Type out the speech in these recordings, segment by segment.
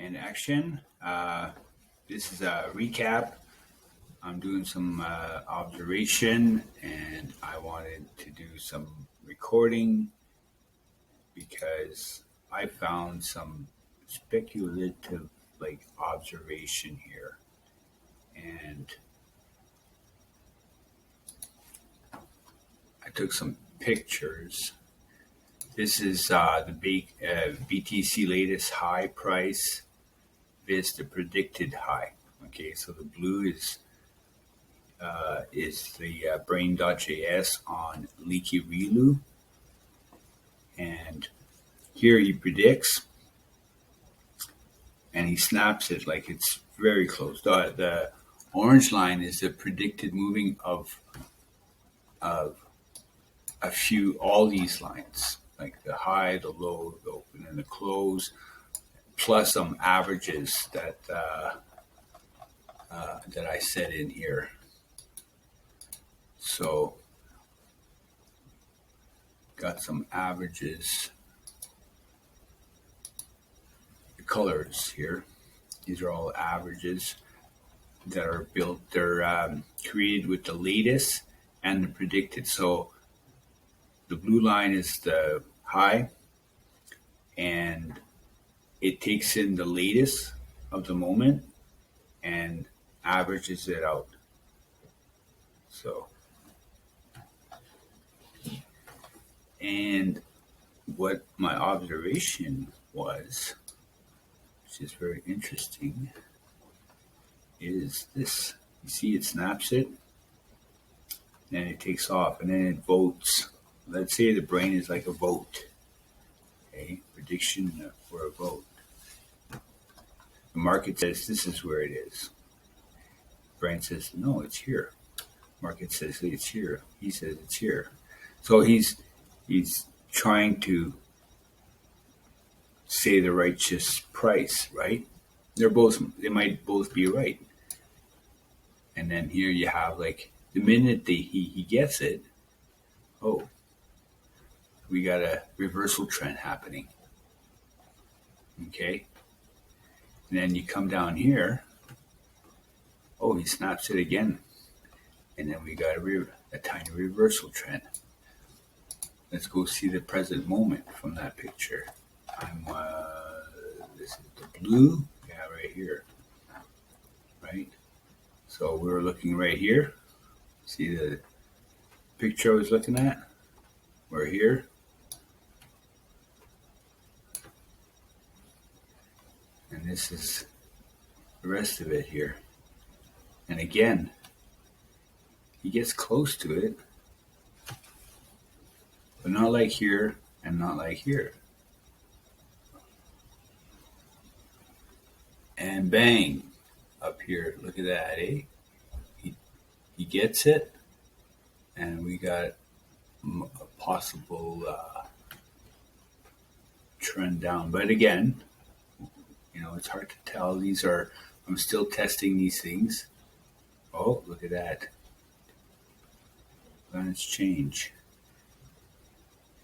in action. This is a recap. I'm doing some observation, and I wanted to do some recording because I found some speculative observation here. And I took some pictures. This is the BTC latest high price. This the predicted high. Okay, so the blue is the BrainJS on Leaky Relu, and here he predicts, and he snaps it like it's very close. The orange line is the predicted moving of all these lines, like the high, the low, the open, and the close, plus some averages that I set in here. So got some averages, the colors here. These are all averages that are built. They're created with the latest and the predicted. So the blue line is the high, and it takes in the latest of the moment and averages it out. So, and what my observation was, which is very interesting, is this. You see, it snaps it, and it takes off, and then it votes. Let's say the brain is like a vote. Okay, prediction for a vote. The market says this is where it is. Brain says no, it's here. Market says it's here. He says it's here. So he's trying to say the righteous price, right? They might both be right. And then here you have the minute he gets it, oh, we got a reversal trend happening. Okay? And then you come down here, oh, he snaps it again. And then we got a tiny reversal trend. Let's go see the present moment from that picture. This is the blue, yeah, right here, right? So we were looking right here. See the picture I was looking at? We're here. And this is the rest of it here. And again, he gets close to it, but not like here and not like here. And bang, up here, look at that, eh? He gets it, and we got a possible trend down. But again, it's hard to tell. I'm still testing these things. Oh, look at that. Let's change.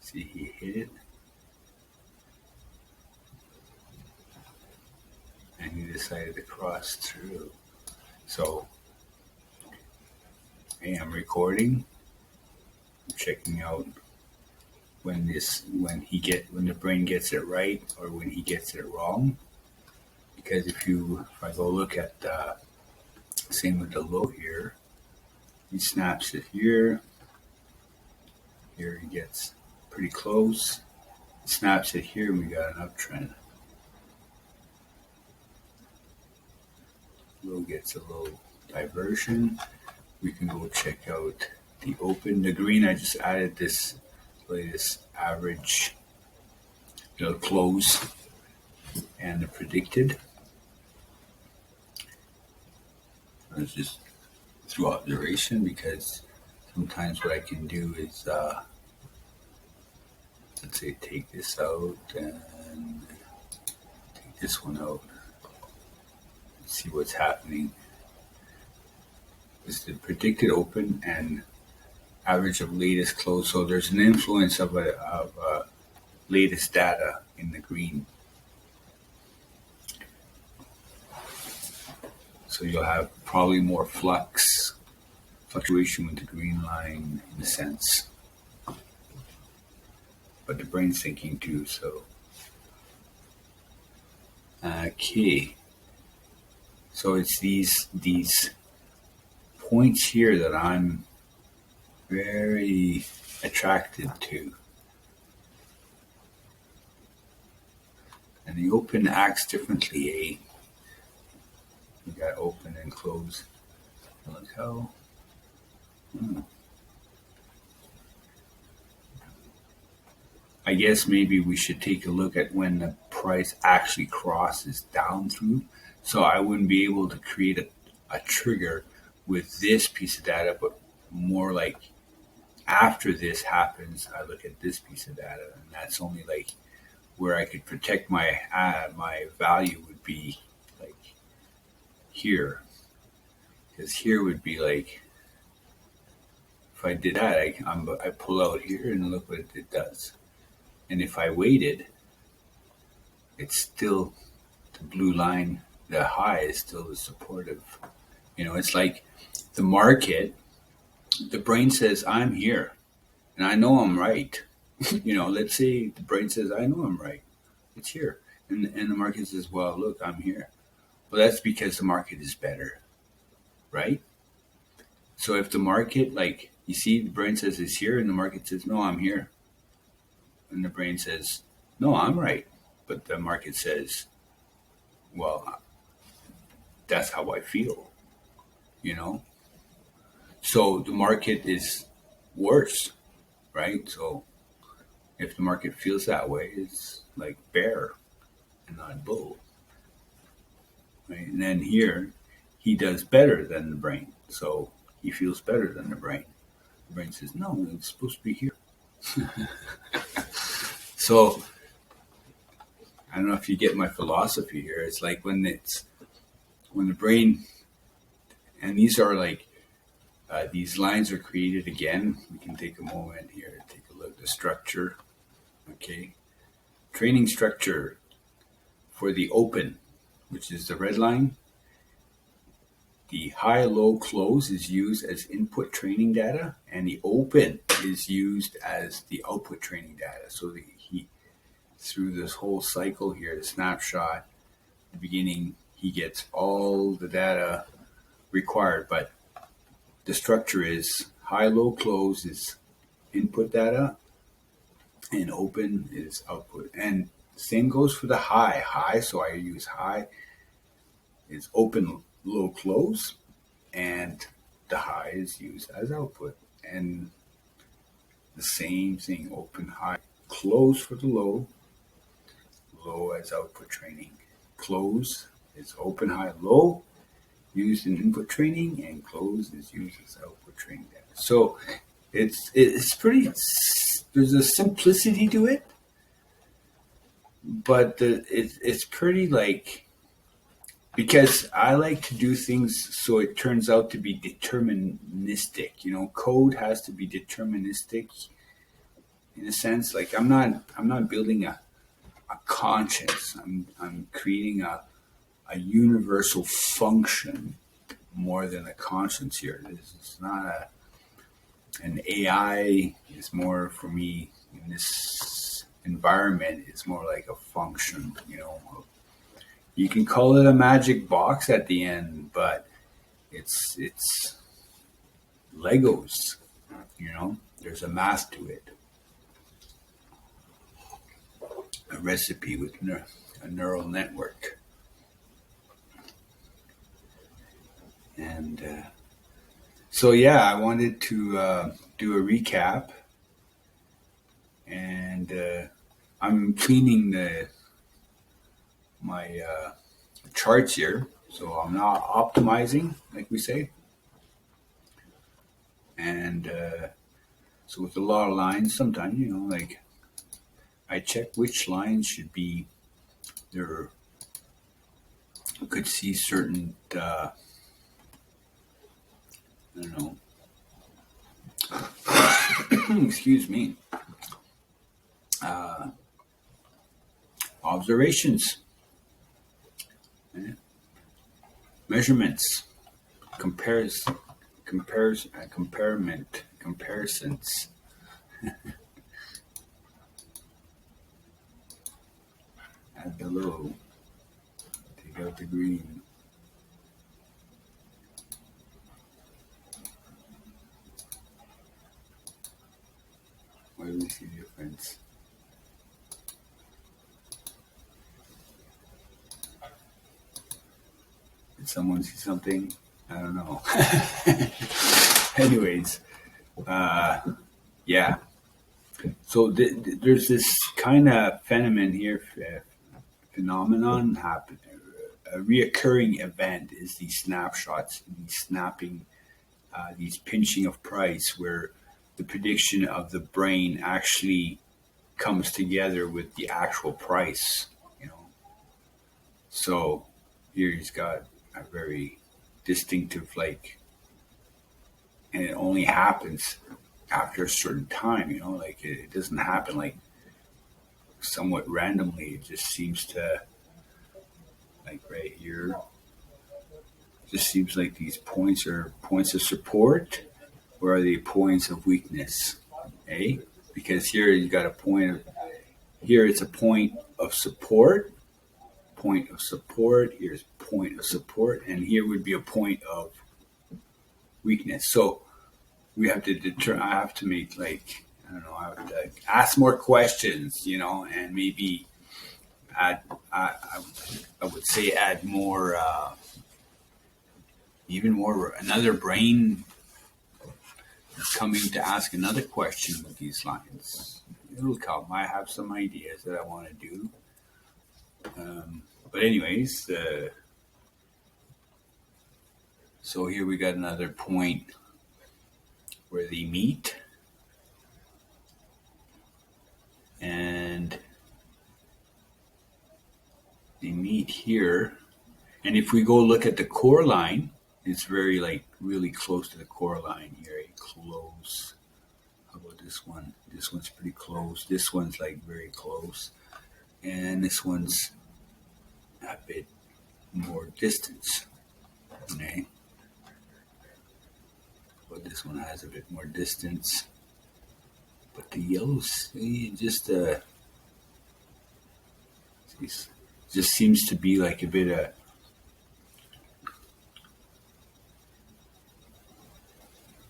See, he hit it. And he decided to cross through. So, hey, I'm recording. I'm checking out when the brain gets it right or when he gets it wrong. Because if I go look at same with the low here, he snaps it here. Here he gets pretty close. He snaps it here, and we got an uptrend. Low gets a little diversion. We can go check out the open. The green, I just added this latest average, close, and the predicted. It's just through observation, because sometimes what I can do is, let's say, take this out and take this one out. See what's happening. It's the predicted open and average of latest close. So there's an influence of latest data in the green. So you'll have probably more fluctuation with the green line in a sense. But the brain's thinking too, so. Okay. So it's these points here that I'm very attracted to. And the open acts differently, eh? You got open and close. Look how. I guess maybe we should take a look at when the price actually crosses down through. So I wouldn't be able to create a trigger with this piece of data, but more like after this happens, I look at this piece of data, and that's only like where I could protect my value would be like here, because here would be like if I did that, I pull out here and look what it does, and if I waited, it's still the blue line. The high is still the supportive. It's like the market. The brain says I'm here, and I know I'm right. Let's say the brain says I know I'm right. It's here, and the market says, well, look, I'm here. Well, that's because the market is better, right? So if the market, like you see, the brain says it's here, and the market says no, I'm here, and the brain says no, I'm right, but the market says, well, that's how I feel. So the market is worse, right? So if the market feels that way, it's like bear and not bull, right? And then here, he does better than the brain. So he feels better than the brain. The brain says, no, it's supposed to be here. So I don't know if you get my philosophy here. It's like when the brain, and these are like, these lines are created again. We can take a moment here to take a look at the structure. Okay. Training structure for the open, which is the red line. The high, low, close is used as input training data, and the open is used as the output training data. So through this whole cycle here, the snapshot, the beginning, he gets all the data required, but the structure is high, low, close is input data, and open is output. And same goes for the high. High, so I use high, is open, low, close, and the high is used as output. And the same thing, open, high, close for the low, low as output training. Close is open, high, low, used in input training, and close is used as output training data. So it's pretty, there's a simplicity to it, but it's pretty like, because I like to do things so it turns out to be deterministic. Code has to be deterministic in a sense. Like I'm not building a conscience. I'm creating a universal function more than a conscience here. It's not an AI. Is more for me in this environment. It's more like a function. You can call it a magic box at the end, but it's Legos. There's a math to it. A recipe with a neural network. And so, yeah, I wanted to do a recap. And I'm cleaning my charts here. So I'm not optimizing, like we say. And so with a lot of lines, sometimes, like I check which lines should be there. You could see certain, I don't know, excuse me, observations. measurements, comparisons. Add below. Take out the green. Why do we see the difference? Did someone see something? I don't know. Anyways, yeah. So there's this kind of phenomenon happen. A reoccurring event is these snapshots, these snapping, these pinching of price, where the prediction of the brain actually comes together with the actual price. So here he's got a very distinctive, and it only happens after a certain time. Like it doesn't happen like somewhat randomly. It just seems to, like right here, just seems like these points are points of support, or are they points of weakness? Because here you got a point of, here it's a point of support, here's point of support, and here would be a point of weakness. So we have to I have to make I have to ask more questions, and maybe add, I would say add more, even more, another brain is coming to ask another question with these lines. It'll come. I have some ideas that I want to do. But anyways, so here we got another point where they meet. And they meet here. And if we go look at the core line, it's very really close to the core line here. Close. How about this one? This one's pretty close. This one's very close. And this one's a bit more distance. Okay. But this one has a bit more distance. But the yellows, just seems to be a bit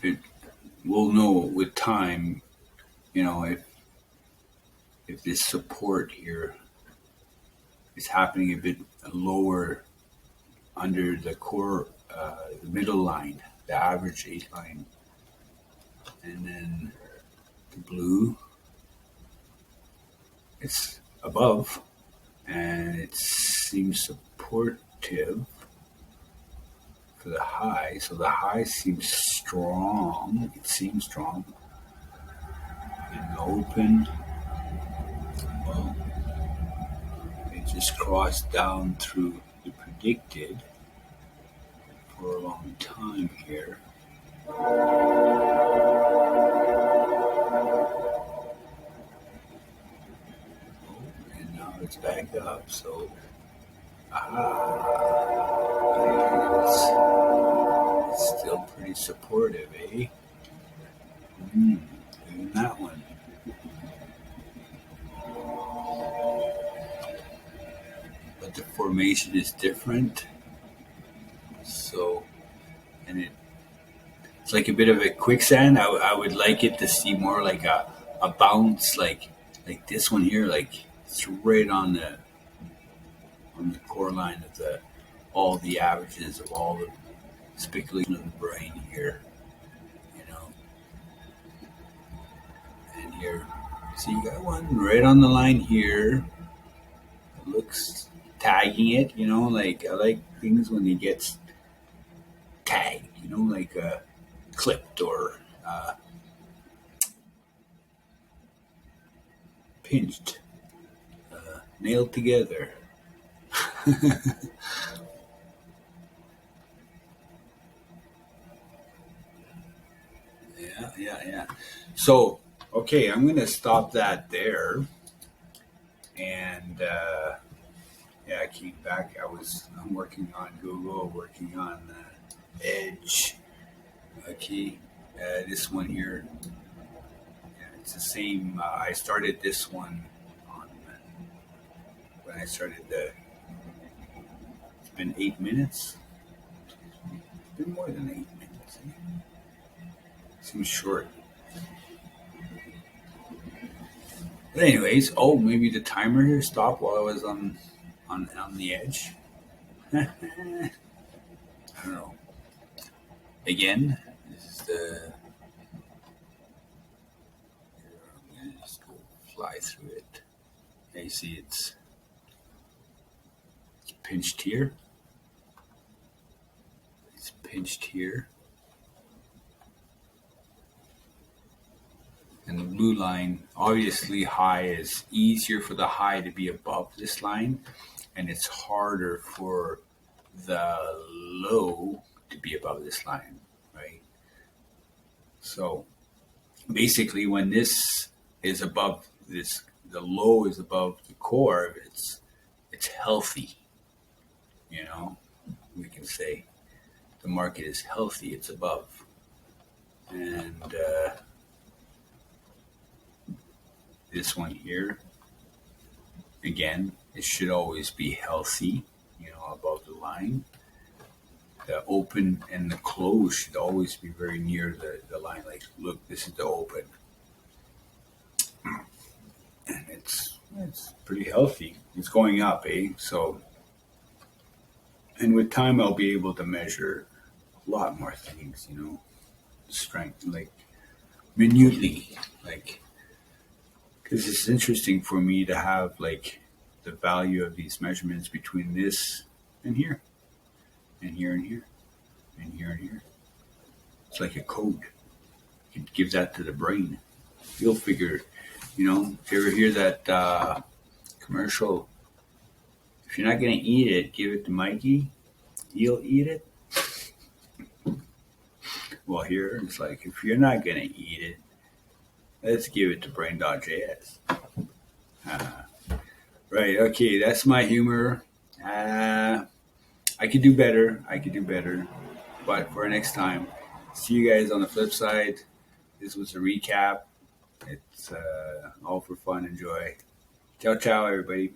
of, we'll know with time, if this support here is happening a bit lower under the core, the middle line, the average 8 line, and then the blue, it's above, and it seems supportive for the high. So the high seems strong. It seems strong. And open. Well, it just crossed down through the predicted for a long time here. And now it's back up. So, it's still pretty supportive, eh? Even that one. But the formation is different. So, and it's like a bit of a quicksand. I would like it to see more like a bounce, like this one here, it's right on the core line of all the averages of all the speculation of the brain here, And here, see, you got one right on the line here. It looks tagging it, I like things when it gets tagged, clipped or pinched, nailed together. Yeah. So, okay, I'm going to stop that there. And Yeah, I came back. I'm working on Google, working on Edge. Okay, this one here, yeah, it's the same. I started this one on when I started the. It's been 8 minutes. It's been more than 8 minutes. Seems short. But anyways, oh, maybe the timer here stopped while I was on the edge. I don't know. Again, this is the. I'm gonna just go fly through it. Yeah, you see, it's pinched here. It's pinched here, and the blue line. Obviously, high is easier for the high to be above this line, and it's harder for the low to be above this line, right? So basically, when this is above this, the low is above the core. It's healthy. You know, we can say the market is healthy. It's above, and this one here, again, it should always be healthy. You know, above the line. The open and the close should always be very near the line. Like, look, this is the open, and it's pretty healthy. It's going up, eh? So, and with time, I'll be able to measure a lot more things. You know, strength, like minutely, like because it's interesting for me to have like the value of these measurements between this and here, and here and here, and here and here. It's like a code. You can give that to the brain. You'll figure, you know, if you ever hear that commercial, if you're not going to eat it, give it to Mikey. He'll eat it. Well, here it's like, if you're not going to eat it, let's give it to BrainJS. Right, okay, that's my humor. I could do better. I could do better. But for next time, see you guys on the flip side. This was a recap. It's all for fun and joy. Ciao, ciao, everybody.